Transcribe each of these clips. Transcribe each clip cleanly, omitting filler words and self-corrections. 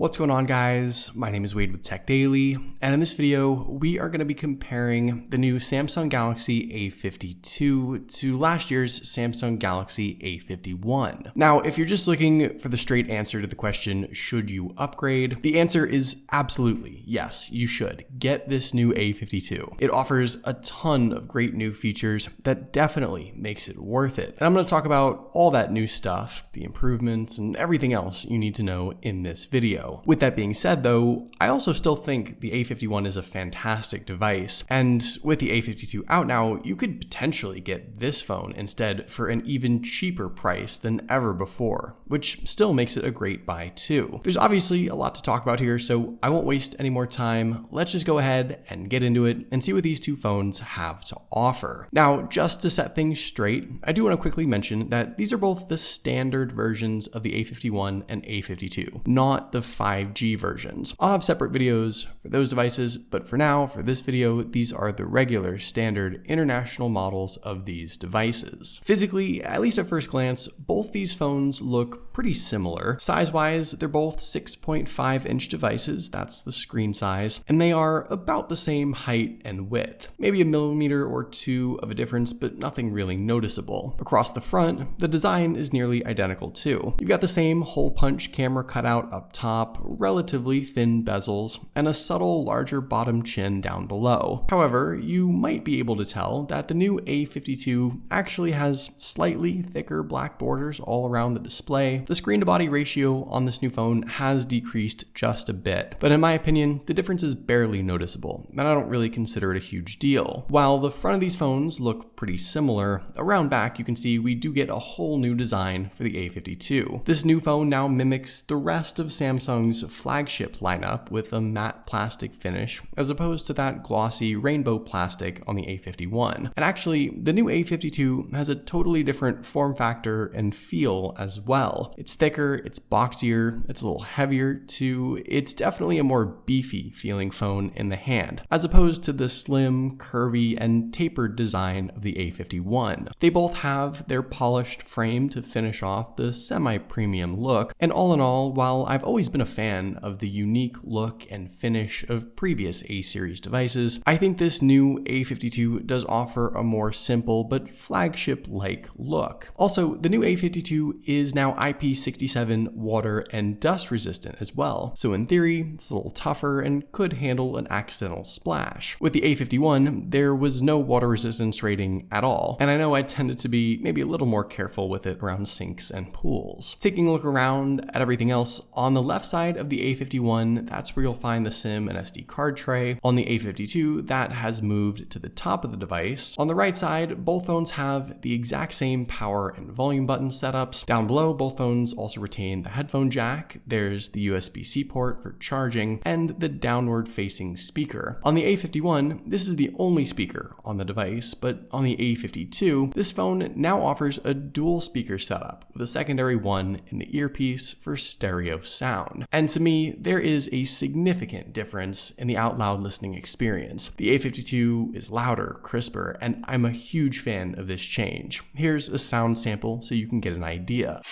What's going on, guys? My name is Wade with TechDaily, and in this video, we are going to be comparing the new Samsung Galaxy A52 to last year's Samsung Galaxy A51. Now, if you're just looking for the straight answer to the question, should you upgrade? The answer is absolutely yes, you should. Get this new A52. It offers a ton of great new features that definitely makes it worth it. And I'm going to talk about all that new stuff, the improvements, and everything else you need to know in this video. With that being said, though, I also still think the A51 is a fantastic device, and with the A52 out now, you could potentially get this phone instead for an even cheaper price than ever before, which still makes it a great buy too. There's obviously a lot to talk about here, so I won't waste any more time. Let's just go ahead and get into it and see what these two phones have to offer. Now, just to set things straight, I do want to quickly mention that these are both the standard versions of the A51 and A52, not the 5G versions. I'll have separate videos for those devices, but for now, for this video, these are the regular standard international models of these devices. Physically, at least at first glance, both these phones look pretty similar. Size-wise, they're both 6.5-inch devices, that's the screen size, and they are about the same height and width. Maybe a millimeter or two of a difference, but nothing really noticeable. Across the front, the design is nearly identical too. You've got the same hole punch camera cutout up top, relatively thin bezels, and a subtle larger bottom chin down below. However, you might be able to tell that the new A52 actually has slightly thicker black borders all around the display. The screen to body ratio on this new phone has decreased just a bit, but in my opinion, the difference is barely noticeable, and I don't really consider it a huge deal. While the front of these phones look pretty similar, around back you can see we do get a whole new design for the A52. This new phone now mimics the rest of Samsung's flagship lineup with a matte plastic finish, as opposed to that glossy rainbow plastic on the A51. And actually, the new A52 has a totally different form factor and feel as well. It's thicker, it's boxier, it's a little heavier too. It's definitely a more beefy feeling phone in the hand, as opposed to the slim, curvy, and tapered design of the A51. They both have their polished frame to finish off the semi-premium look, and all in all, while I've always been a fan of the unique look and finish of previous A-series devices, I think this new A52 does offer a more simple but flagship-like look. Also, the new A52 is now IP67 water and dust resistant as well, so in theory, it's a little tougher and could handle an accidental splash. With the A51, there was no water resistance rating at all, and I know I tended to be maybe a little more careful with it around sinks and pools. Taking a look around at everything else, on the left side of the A51, that's where you'll find the SIM and SD card tray. On the A52, that has moved to the top of the device. On the right side, both phones have the exact same power and volume button setups. Down below, both phones also retain the headphone jack. There's the USB-C port for charging and the downward facing speaker. On the A51, this is the only speaker on the device, but on the A52, this phone now offers a dual speaker setup with a secondary one in the earpiece for stereo sound. And to me, there is a significant difference in the out loud listening experience. The A52 is louder, crisper, and I'm a huge fan of this change. Here's a sound sample so you can get an idea.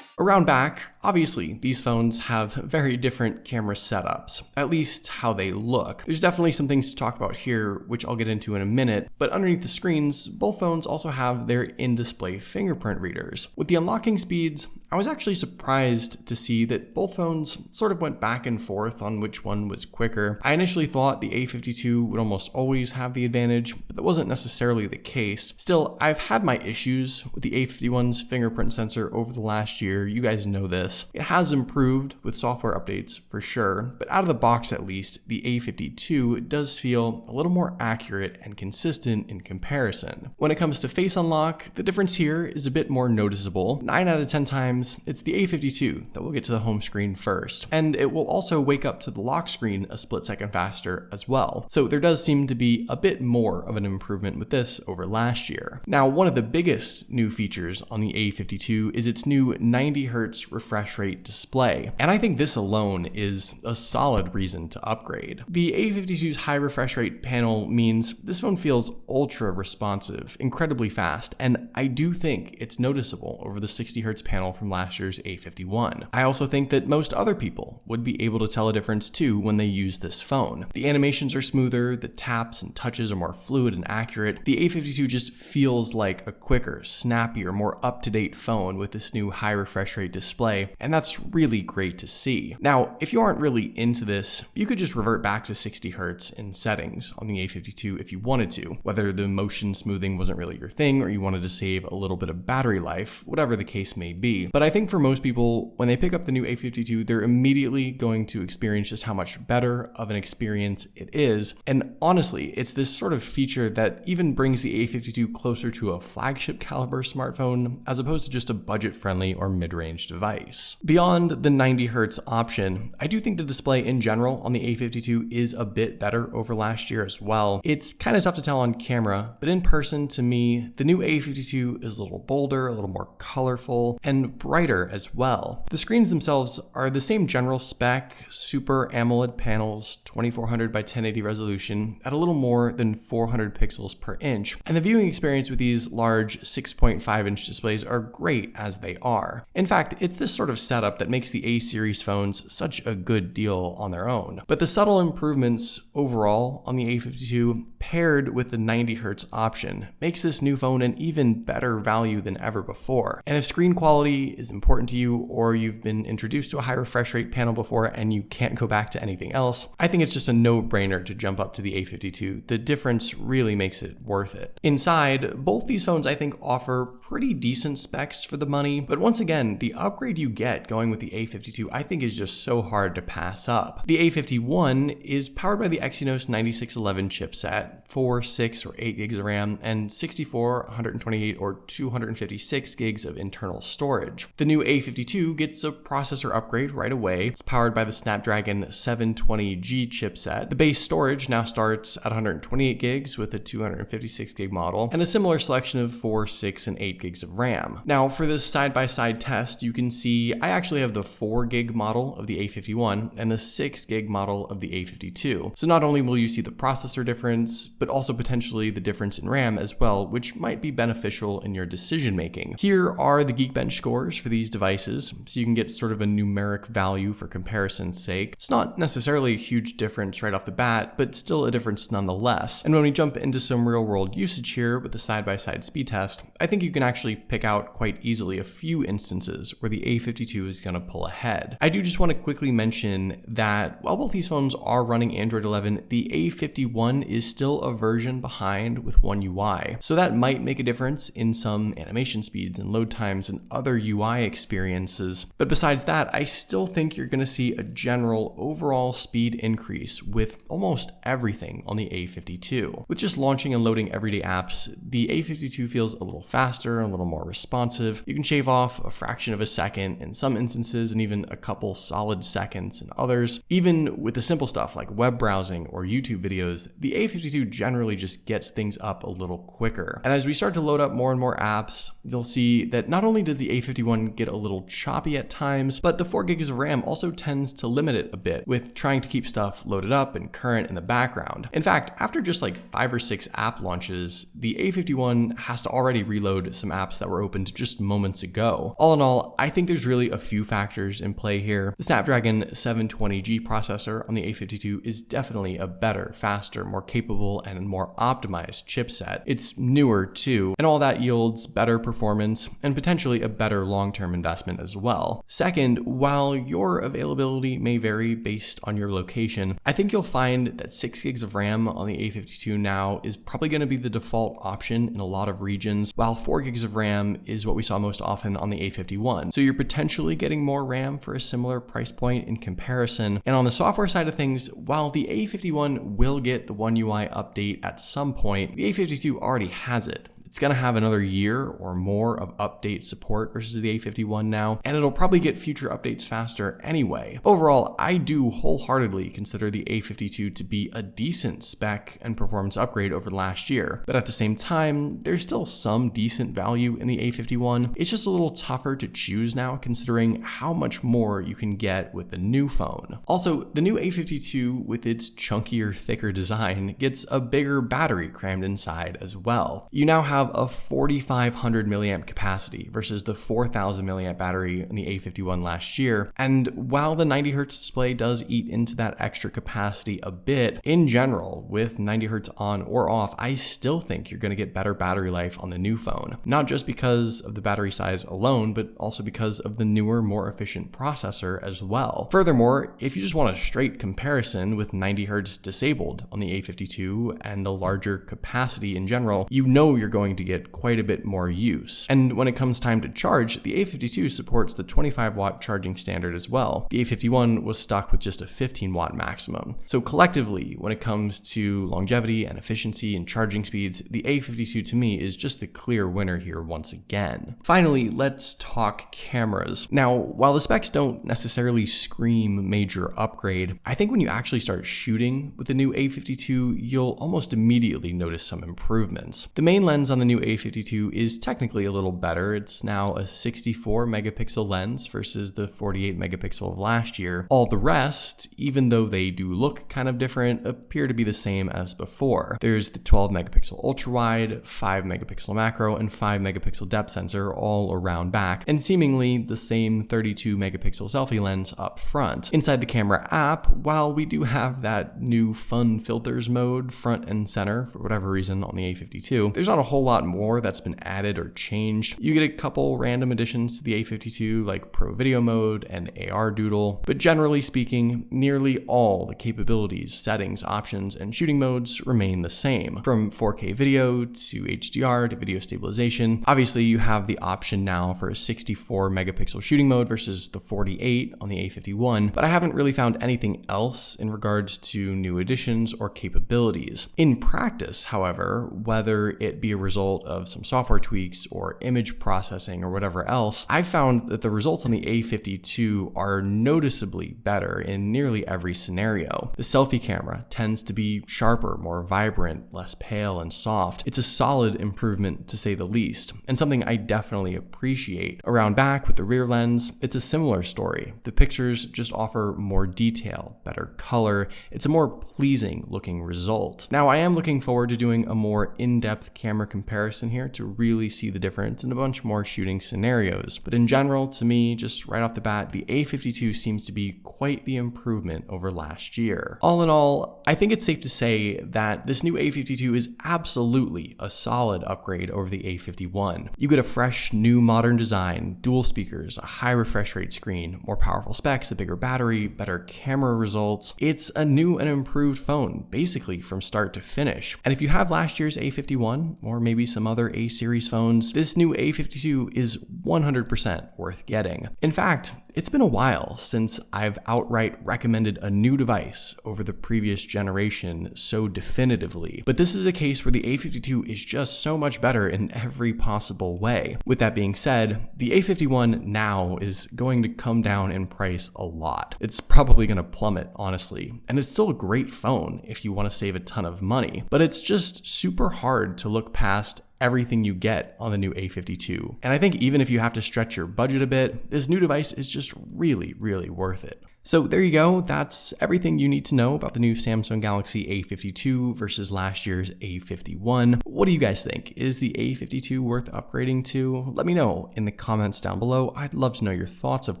Around back, obviously, these phones have very different camera setups, at least how they look. There's definitely some things to talk about here, which I'll get into in a minute, but underneath the screens, both phones also have their in-display fingerprint readers. With the unlocking speeds, I was actually surprised to see that both phones sort of went back and forth on which one was quicker. I initially thought the A52 would almost always have the advantage, but that wasn't necessarily the case. Still, I've had my issues with the A51's fingerprint sensor over the last year You guys know this. It has improved with software updates for sure, but out of the box at least, the A52 does feel a little more accurate and consistent in comparison. When it comes to face unlock, the difference here is a bit more noticeable. 9 out of 10 times, it's the A52 that will get to the home screen first, and it will also wake up to the lock screen a split second faster as well. So there does seem to be a bit more of an improvement with this over last year. Now, one of the biggest new features on the A52 is its new 90Hz refresh rate display, and I think this alone is a solid reason to upgrade. The A52's high refresh rate panel means this phone feels ultra responsive, incredibly fast, and I do think it's noticeable over the 60Hz panel from last year's A51. I also think that most other people would be able to tell a difference too when they use this phone. The animations are smoother, the taps and touches are more fluid and accurate. The A52 just feels like a quicker, snappier, more up-to-date phone with this new high refresh rate display, and that's really great to see. Now, if you aren't really into this, you could just revert back to 60Hz in settings on the A52 if you wanted to, whether the motion smoothing wasn't really your thing or you wanted to save a little bit of battery life, whatever the case may be. But I think for most people, when they pick up the new A52, they're immediately going to experience just how much better of an experience it is. And honestly, it's this sort of feature that even brings the A52 closer to a flagship caliber smartphone as opposed to just a budget-friendly or mid-range device. Beyond the 90Hz option, I do think the display in general on the A52 is a bit better over last year as well. It's kind of tough to tell on camera, but in person, to me, the new A52 is a little bolder, a little more colorful, and brighter as well. The screens themselves are the same general spec, Super AMOLED panels, 2400 by 1080 resolution at a little more than 400 pixels per inch, and the viewing experience with these large 6.5-inch displays are great as they are. In fact, it's this sort of setup that makes the A-series phones such a good deal on their own. But the subtle improvements overall on the A52 paired with the 90Hz option makes this new phone an even better value than ever before. And if screen quality is important to you, or you've been introduced to a high refresh rate panel before and you can't go back to anything else, I think it's just a no-brainer to jump up to the A52. The difference really makes it worth it. Inside, both these phones I think offer pretty decent specs for the money, but once again, the upgrade you get going with the A52 I think is just so hard to pass up. The A51 is powered by the Exynos 9611 chipset, 4, 6, or 8 gigs of RAM, and 64, 128, or 256 gigs of internal storage. The new A52 gets a processor upgrade right away. It's powered by the Snapdragon 720G chipset. The base storage now starts at 128 gigs with a 256 gig model, and a similar selection of 4, 6, and 8 gigs of RAM. Now, for this side-by-side test, you can see I actually have the 4 gig model of the A51 and the 6 gig model of the A52. So not only will you see the processor difference, but also potentially the difference in RAM as well, which might be beneficial in your decision making. Here are the Geekbench scores for these devices, so you can get sort of a numeric value for comparison's sake. It's not necessarily a huge difference right off the bat, but still a difference nonetheless. And when we jump into some real world usage here with the side-by-side speed test, I think you can actually pick out quite easily a few instances where the A52 is going to pull ahead. I do just want to quickly mention that while both these phones are running Android 11, the A51 is still a version behind with One UI. So that might make a difference in some animation speeds and load times and other UI experiences. But besides that, I still think you're going to see a general overall speed increase with almost everything on the A52. With just launching and loading everyday apps, the A52 feels a little faster, a little more responsive. You can shave off a fraction of a second in some instances and even a couple solid seconds in others. Even with the simple stuff like web browsing or YouTube videos, the A52 generally just gets things up a little quicker. And as we start to load up more and more apps, you'll see that not only does the A51 get a little choppy at times, but the 4 gigs of RAM also tends to limit it a bit with trying to keep stuff loaded up and current in the background. In fact, after just like 5 or 6 app launches, the A51 has to already reload some apps that were opened just moments ago. All in all, I think there's really a few factors in play here. The Snapdragon 720G processor on the A52 is definitely a better, faster, more capable, and more optimized chipset. It's newer too, and all that yields better performance and potentially a better long-term investment as well. Second, while your availability may vary based on your location, I think you'll find that 6 gigs of RAM on the A52 now is probably going to be the default option in a lot of regions, while 4 gigs of RAM is what we saw most often on the A51. A51. So you're potentially getting more RAM for a similar price point in comparison. And on the software side of things, while the A51 will get the One UI update at some point, the A52 already has it. It's going to have another year or more of update support versus the A51 now, and it'll probably get future updates faster anyway. Overall, I do wholeheartedly consider the A52 to be a decent spec and performance upgrade over last year, but at the same time, there's still some decent value in the A51. It's just a little tougher to choose now considering how much more you can get with the new phone. Also, the new A52 with its chunkier, thicker design gets a bigger battery crammed inside as well. You now have a 4,500 milliamp capacity versus the 4,000 milliamp battery in the A51 last year. And while the 90 Hz display does eat into that extra capacity a bit, in general, with 90 Hz on or off, I still think you're going to get better battery life on the new phone. Not just because of the battery size alone, but also because of the newer, more efficient processor as well. Furthermore, if you just want a straight comparison with 90 Hz disabled on the A52 and a larger capacity in general, you know you're going to get quite a bit more use. And when it comes time to charge, the A52 supports the 25 watt charging standard as well. The A51 was stuck with just a 15 watt maximum. So collectively, when it comes to longevity and efficiency and charging speeds, the A52 to me is just the clear winner here once again. Finally, let's talk cameras. Now, while the specs don't necessarily scream major upgrade, I think when you actually start shooting with the new A52, you'll almost immediately notice some improvements. The main lens on the new A52 is technically a little better. It's now a 64 megapixel lens versus the 48 megapixel of last year. All the rest, even though they do look kind of different, appear to be the same as before. There's the 12 megapixel ultra wide, 5 megapixel macro, and 5 megapixel depth sensor all around back, and seemingly the same 32 megapixel selfie lens up front. Inside the camera app, while we do have that new fun filters mode front and center for whatever reason on the A52, there's not a whole lot more that's been added or changed. You get a couple random additions to the A52 like Pro Video Mode and AR Doodle, but generally speaking, nearly all the capabilities, settings, options, and shooting modes remain the same. From 4K video to HDR to video stabilization. Obviously, you have the option now for a 64 megapixel shooting mode versus the 48 on the A51, but I haven't really found anything else in regards to new additions or capabilities. In practice, however, whether it be a result of some software tweaks or image processing or whatever else, I've found that the results on the A52 are noticeably better in nearly every scenario. The selfie camera tends to be sharper, more vibrant, less pale and soft. It's a solid improvement to say the least, and something I definitely appreciate. Around back with the rear lens, it's a similar story. The pictures just offer more detail, better color. It's a more pleasing looking result. Now, I am looking forward to doing a more in-depth camera comparison here to really see the difference in a bunch more shooting scenarios. But in general, to me, just right off the bat, the A52 seems to be quite the improvement over last year. All in all, I think it's safe to say that this new A52 is absolutely a solid upgrade over the A51. You get a fresh, new modern design, dual speakers, a high refresh rate screen, more powerful specs, a bigger battery, better camera results. It's a new and improved phone, basically from start to finish. And if you have last year's A51, or maybe some other A-series phones, this new A52 is 100% worth getting. In fact, it's been a while since I've outright recommended a new device over the previous generation so definitively, but this is a case where the A52 is just so much better in every possible way. With that being said, the A51 now is going to come down in price a lot. It's probably going to plummet, honestly, and it's still a great phone if you want to save a ton of money, but it's just super hard to look past everything you get on the new A52. And I think even if you have to stretch your budget a bit, this new device is just really, really worth it. So there you go. That's everything you need to know about the new Samsung Galaxy A52 versus last year's A51. What do you guys think? Is the A52 worth upgrading to? Let me know in the comments down below. I'd love to know your thoughts, of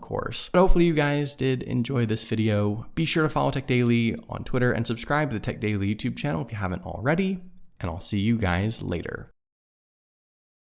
course. But hopefully you guys did enjoy this video. Be sure to follow TechDaily on Twitter and subscribe to the TechDaily YouTube channel if you haven't already. And I'll see you guys later.